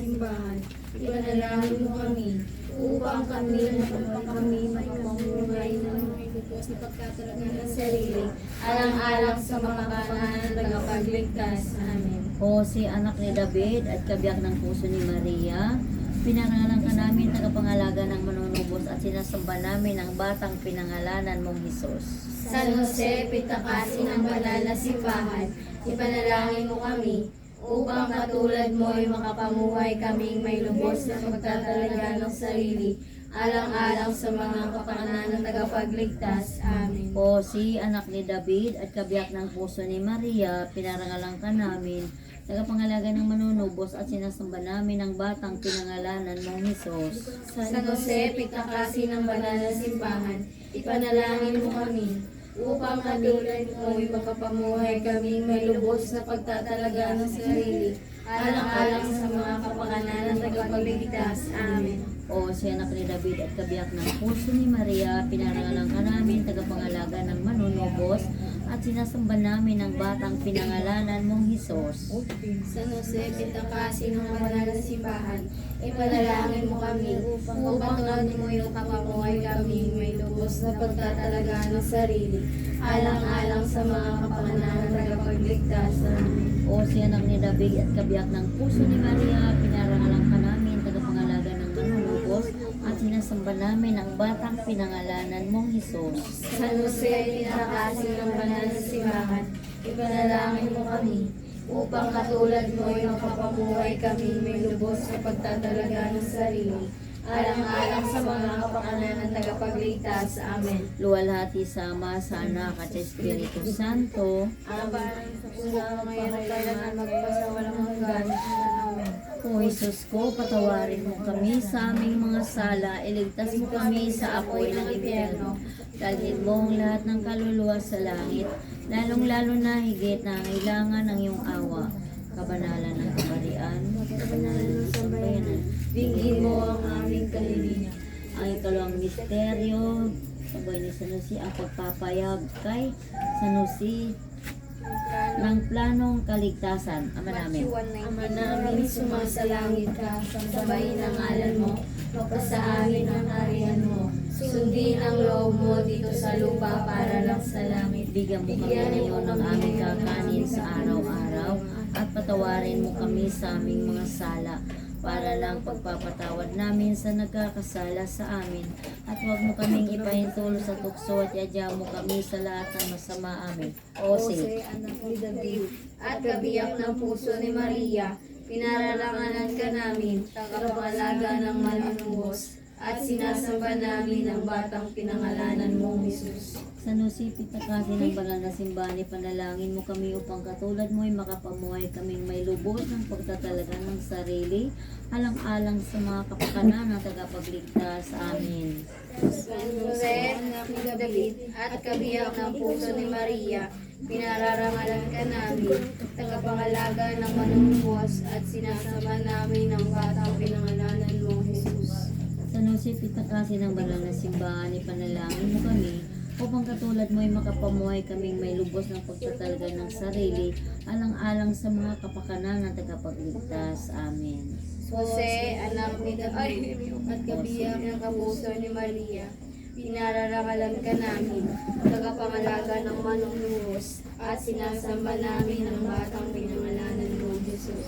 simbahan, ipanalangin mo kami, upang kami may pamumuhay ng may lubos na pagtatalaga ng sarili, alang-alang sa mga kapakanan ng tagapagligtas. Amen. O si anak ni David at kabiyak ng puso ni Maria, pinangalan ka namin tagapangalaga ng manunubos at sinasamba namin ang batang pinangalanan mong Hesus. San Jose, pitakasin ng banal na simbahan, ipanalangin mo kami, upang katulad mo ay makapamuhay kaming may lubos na pagtatalaga ng sarili, alang-alang sa mga kapakanan ng tagapagligtas. Amen. O si anak ni David at kabiyak ng puso ni Maria, pinarangalan ka namin, tagapangalaga ng manunubos at sinasamba namin ang batang pinangalanan mong Hesus. San Jose, pitakasin ng banal na simbahan, ipanalangin mo kami, upang katulad mo ay makapamuhay kaming may lubos na pagtatalaga ng sarili, alang-alang sa mga kapakanan ng tagapagligtas. Amen. O si anak ni David at kabiyak ng puso ni Maria, pinarangalan ka namin, tagapangalaga ng manunubos at sinasamba namin ang batang pinangalanan mong Hesus. San Jose, pitakasin ng banal na simbahan, ipanalangin mo kami, upang katulad mo ay makapamuhay kaming may lubos na pagtatalaga ng sarili, alang-alang sa mga kapakanan ng tagapagligtas. Amen. O si anak ni David at kabiyak ng puso ni Maria, pinarangalan ka namin, tagapangalaga ng manunubos at sinasamba namin ang batang pinangalanan mong Hesus. San Jose, pitakasin ng banal na simbahan, ipanalangin mo kami, upang katulad mo ay makapamuhay kaming may lubos na pagtatalaga ng sarili, alang-alang sa mga kapakanan ng tagapagligtas. Amen. Luwalhati sama sa anak at sa Espiritu Santo. Ang parang sa una, ngayon at kailanman magpasawalang hanggan. Amen. O Jesus ko, patawarin mo kami sa aming mga sala, iligtas mo kami sa apoy ng impyerno. Dalhin mo ang lahat ng kaluluwa sa langit, lalong-lalo na higit na kailangan ng iyong awa. Kabanalan ng kabarian, kabanalan ng sambayanan, Bigyan mo ang aming kahilingan. ang ikalawang misteryo, sabay ni San Jose, ang pagpapayag kay San Jose ng planong kaligtasan. Ama namin. Ama namin, sumasalangit ka, sambahin ang ngalan mo, magpasa amin ang harian mo. Sundin ang loob mo dito sa lupa para lang sa langit. Bigyan mo kami ngayon ng aming kakanin sa araw-araw at patawarin mo kami sa aming mga sala para lang pagpapatawad namin sa nagkakasala sa amin. At huwag mo kaming ipahintulo sa tukso at yadya mo kami sa lahat ng masama amin. Jose, anak ni David, at kabiyak ng puso ni Maria, pinararangalan ka namin, tagapangalaga ng manunubos, at sinasamba namin ang batang pinangalanan mong Hesus. Sa nusipit na kasi ng banal na simbahan, panalangin mo kami upang katulad mo ay makapamuhay kaming may lubos ng pagtatalaga ng sarili, alang-alang sa mga kapakanan ng tagapagligtas. Amin. San Jose, anak ni David, at kabiyak ng puso ni Maria, pinararangalan ka namin, tagapangalaga ng manunubos, at sinasamba namin ang batang pinangalanan mong Hesus. Sa nusipit na kasi ng banal na simbahan, panalangin mo kami upang katulad mo ay makapamuhay kaming may lubos ng pagtatalaga ng sarili, alang-alang sa mga kapakanan ng tagapagligtas. Amen. Jose, anak ni David, at kabiyak ng kapuso ni Maria, pinararangalan ka namin, tagapangalaga ng manunubos, at sinasamba namin ang batang pinangalanan mong Jesus.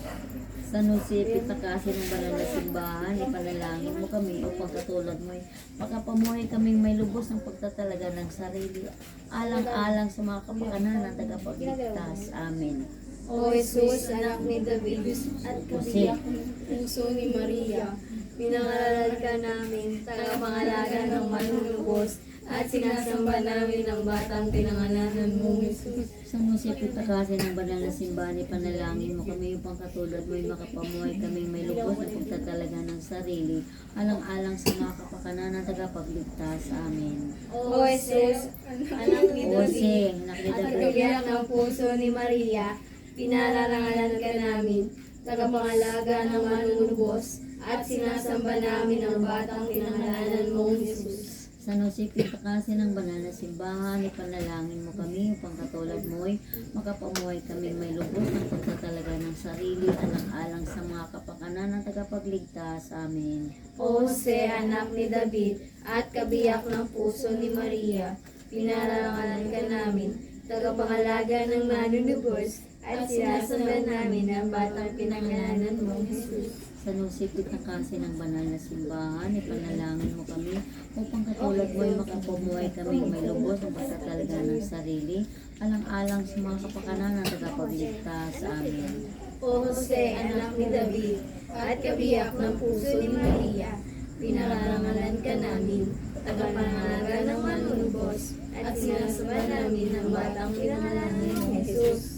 Sa nusipit na kasi ng banal na simbahan, ipanalangin mo kami upang katulad mo ay makapamuhay kaming may lubos ng pagtatalaga ng sarili, alang-alang sa mga kapakanan ng tagapagligtas. Amen. O Jesus, anak ni David, at kabiyak ng puso ni Maria, pinangalanan ka namin, tagapangalaga ng manunubos, at sinasamba namin ang batang pinangalanan mong Jesus. Sa nusipit na kasi ng banal na simbahan, ipanalangin mo kami upang katulad mo ay makapamuhay kaming may lubos ng pagtatalaga ng sarili, alang-alang sa mga kapakanan ng tagapagligtas. Amen. O Jesus, anak ni Jose, David, anak ni at David, kabiyak ng puso ni Maria, pinararangalan ka namin, tagapangalaga ng manunubos, at sinasamba namin ang batang pinangalanan mong Jesus. San Jose, pitakasin ng banal na simbahan, ipanalangin mo kami upang katulad mo'y makapamuhay kami may lubos ng pagtatalaga ng sarili, alang-alang sa mga kapakanan ng tagapagligtas. Amen. O Jose, anak ni David, at kabiyak ng puso ni Maria, pinarangalan ka namin, tagapangalaga ng manunubos, at sinasamba namin ang batang pinangalanan mo, Jesus. San Jose, pitakasin ng banal na simbahan, ipanalangin mo kami upang katulad mo'y makapamuhay kami may lubos ng pagtatalaga ng sarili, alang-alang sa mga kapakanan ng tagapagligtas. Amen. O Jose, anak ni David, at kabiyak ng puso ni Maria, pinarangalan ka namin, tagapangalaga ng manunubos, at sinasamba namin ang batang pinangalanan mo, Jesus.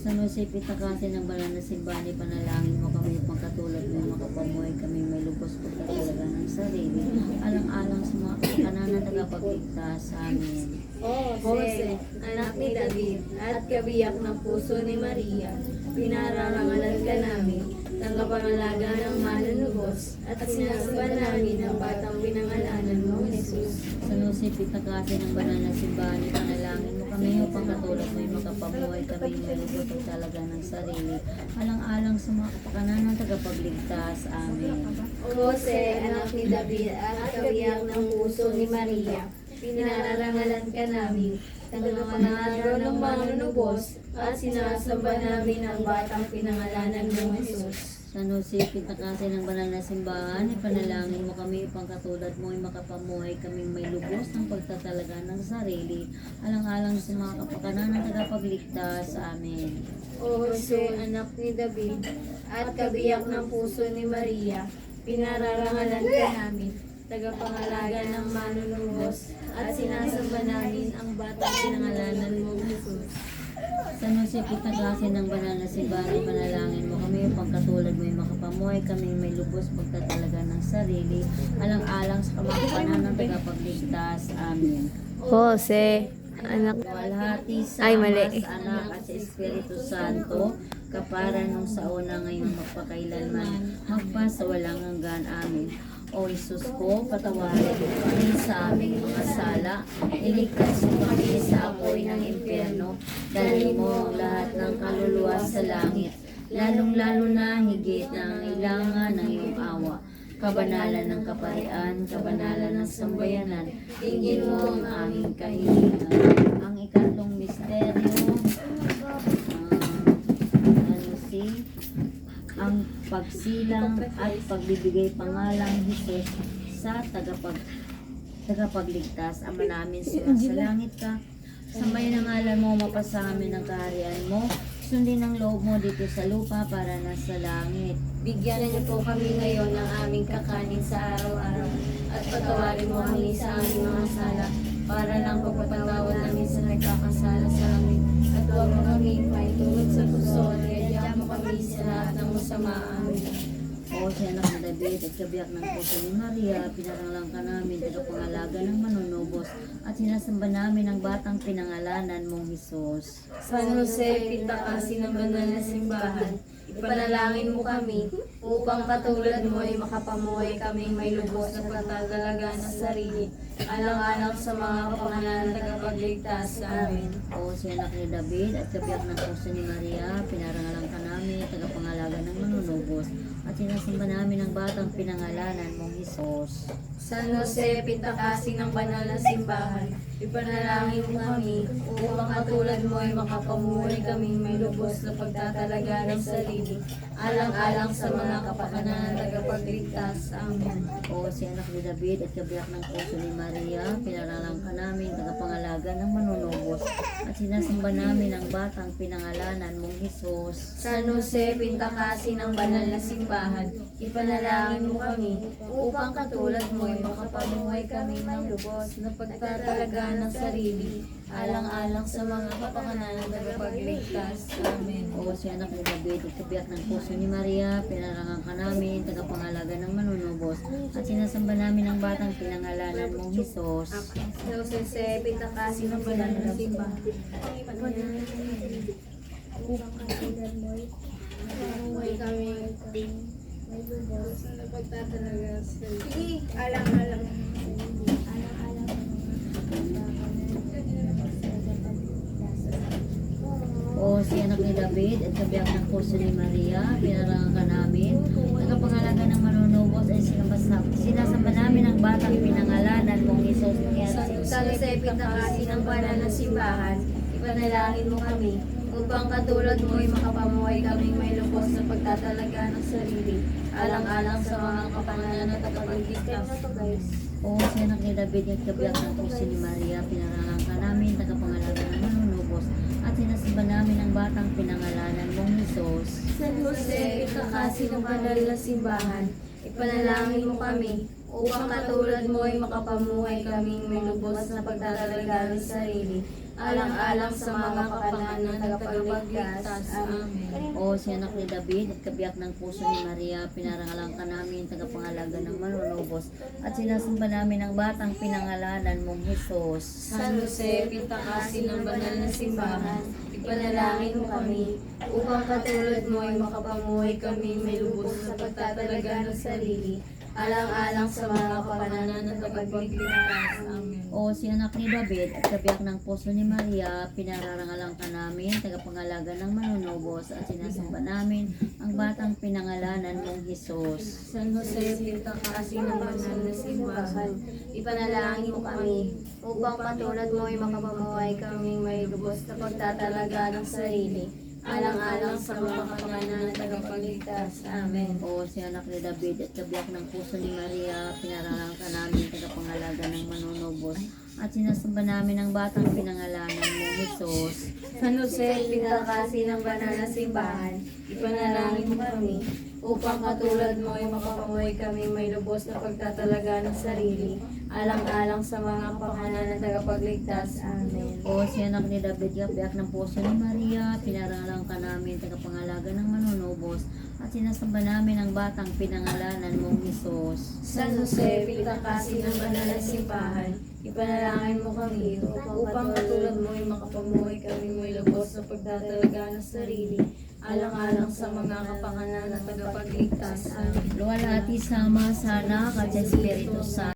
San Jose, pitakasin ng banal na simbahan, ipanalangin mo kami upang katulad mo'y makapamuhay kami may lubos pagtatalaga ng sarili, alang-alang sa mga kapakanan ng tagapagligtas. Amen. O Jose, anak ni David, at kabiyak ng puso ni Maria, pinarangalan ka namin, tagapangalaga ng manunubos, at sinasamba namin ang batang pinangalanan mo, Jesus. San Jose, pitakasin ng banal na simbahan, ipanalangin mo kami upang katulad mo'y makapamuhay kami may lubos pagtatalaga ng sarili, alang-alang sa mga kapakanan ng tagapagligtas. Amen. O Jose, anak ni David, at kabiyak ng puso ni Maria, pinarangalan ka namin, tagapangalaga ng manunubos, at sinasamba namin ang batang pinangalanan mo, Jesus. San Jose, pitakasin ng banal na simbahan, ipanalangin mo kami upang katulad mo'y makapamuhay kaming may lubos ng pagtatalaga ng sarili, alang-alang sa mga kapakanan ng tagapagligtas. Amen. O Jose, anak ni David, at kabiyak ng puso ni Maria, pinarangalan ka namin, tagapangalaga ng manunubos, at sinasamba namin ang batang pinangalanan mo, Jesus. San Jose, pitakasin ng banal na simbahan, ipanalangin mo kami upang katulad mo'y makapamuhay kaming may lubos pagtatalaga ng sarili, alang-alang sa kapakanan ng tagapagligtas. Amen. Jose, anak Walhati sa Ay, mali. Ama, sa Anak at sa Espiritu Santo, kapara nung sa una ngayon magpakailanman, hanggang sa walang hanggan. Amen. O Isus ko, patawarin mo kami sa aming mga sala, iligtas mo kami sa apoy ng impyerno, dalhin mo ang lahat ng kaluluwa sa langit, lalong-lalo na higit na ang ilangan ng iyong awa. Kabanalan ng kaparian, kabanalan ng sambayanan, tingin mo ang aming kahilingan. Ang ikatlong misteryo, ang pagsilang at pagbibigay pangalang Jesus sa tagapagligtas. Ama namin sa langit ka, sambayan ang ngalan mo, mapasa amin ang kaharian mo, sundin ang loob mo dito sa lupa para nasa langit. Bigyan niyo po kami ngayon ng aming kakanin sa araw-araw, at patawarin mo kami sa aming mga sala, para lang pagpatawad namin sa nagkakasala sa amin, at huwag mo kami maitulog sa puso, kaya mo kami sa lahat ng masama. Amen. O si anak ni David at kabiyak ng puso ni Maria, pinaranglang ka namin, tagapangalaga ng manunubos, at sinasamba namin ang batang pinangalanan mong Jesus. San Jose, pitakasin ng banal na simbahan, ipanalangin mo kami, upang katulad mo ay makapamuhay kaming may lubos na pagtatalaga ng sarili, alang-alang sa mga kapakanan ng tagapagligtas. Amen. O si anak ni David at kabiyak ng puso ni Maria, pinarangalan ka namin, tagapangalaga ng manunubos, at sinasamba namin ang batang pinangalanan mong Jesus. San Jose, pitakasin ng banal na simbahan, ipanalangin mo kami, upang katulad mo ay makapamuhay kaming may lubos na pagtatalaga ng sarili, alang-alang sa mga kapakanan ng tagapagligtas. Amen. O si anak ni David at kabiyak ng puso ni Maria, pinaralang ka namin, tagapangalaga ng manunubos, at sinasamba namin ang batang pinangalanan mong Jesus. San Jose, pitakasin ng banal na simbahan, ipanalangin mo kami, upang katulad mo ay makapamuhay kami may lubos na pagtatalaga ng sarili, alang-alang sa mga kapakanan ng tagapagligtas. Amen. O si anak ni David at kabiyak ng puso ni Maria, pinarangan ka namin, tagapangalaga ng manunubos, at sinasamba namin ang batang pinangalanan mong Jesus. San Jose, pitakasin ng banal na simbahan, ipanalangin mo kami, upang katulad mo ay makapamuhay kami may lubos na pagtatalaga sa sarili, alang-alang si anak ni David at kabiyak ng puso ni Maria, pinarangan ka namin. Nagkapangalaga ng manunubos ay sinasamba namin ang batang pinangalanan mong Isus ni Sa Jose, pinakasi ng banal na simbahan, ipanalangin mo kami, upang katulad mo ay makapamuhay kaming may lubos na pagtatalaga ng sarili, alang-alang sa mga kapangalan at tagapagligtas. O si anak ni David at kabiyak ng puso ni Maria, pinarangan ka namin. Nagkapangalaga ng manunubos at sinasamba namin ang batang pinangalanan mong Isus. San Jose, pinakasi ng banal na simbahan, ipanalangin mo kami, upang katulad mo ay makapamuhay kaming may lubos na pagtatalaga ng sarili, alang-alang sa mga kapangalan ng tagapagligtas. Amen. O si anak ni David at kabiyak ng puso ni Maria, pinarangalan ka namin. Tagapangalaga ng manunubos at sinasamba namin ang batang pinangalanan mong Jesus. San Jose, pintakasi ng banal na simbahan, ipanalangin mo kami, upang katulad mo ay makapamuhay kami may lubos sa pagtatalaga ng sarili, alang-alang sa mga kapangalan ng tagapagligtas. Amen. O si anak ni David at kabiyak ng puso ni Maria, pinararangalan ka namin. Tagapangalaga ng manunubos at sinasamba namin ang batang pinangalanan mong Jesus. San Jose, pintakasi ng banal na simbahan, ipanalangin mo kami, upang katulad mo ay makapamuhay kaming may lubos na pagtatalaga ng sarili, alang-alang sa mga kapangalan ng tagapagligtas. Amen. O si anak ni David at kabiyak ng puso ni Maria, pinararangalan ka namin. Tagapangalaga ng manunubos at sinasamba namin ang batang pinangalanan mong Jesus. San Jose, pintakasi ng banal na simbahan, ipanalangin mo kami, upang katulad mo ay makapamuhay kami may lubos na pagtatalaga ng sarili, alang-alang sa mga kapangalan ng tagapagligtas. Amen. O si anak ni David, kabiyak ng puso ni Maria, pinarangalan ka namin. Tagapangalaga ng manunubos at sinasamba namin ang batang pinangalanan mong Jesus. San Jose, pintakasi ng banal na simbahan, ipanalangin mo kami, upang katulad mo ay makapamuhay kami may lubos na pagtatalaga ng sarili, alang-alang sa mga kapangalan ng tagapagligtas. Amen. Luwalhati sama sana at sa Espiritu Santo.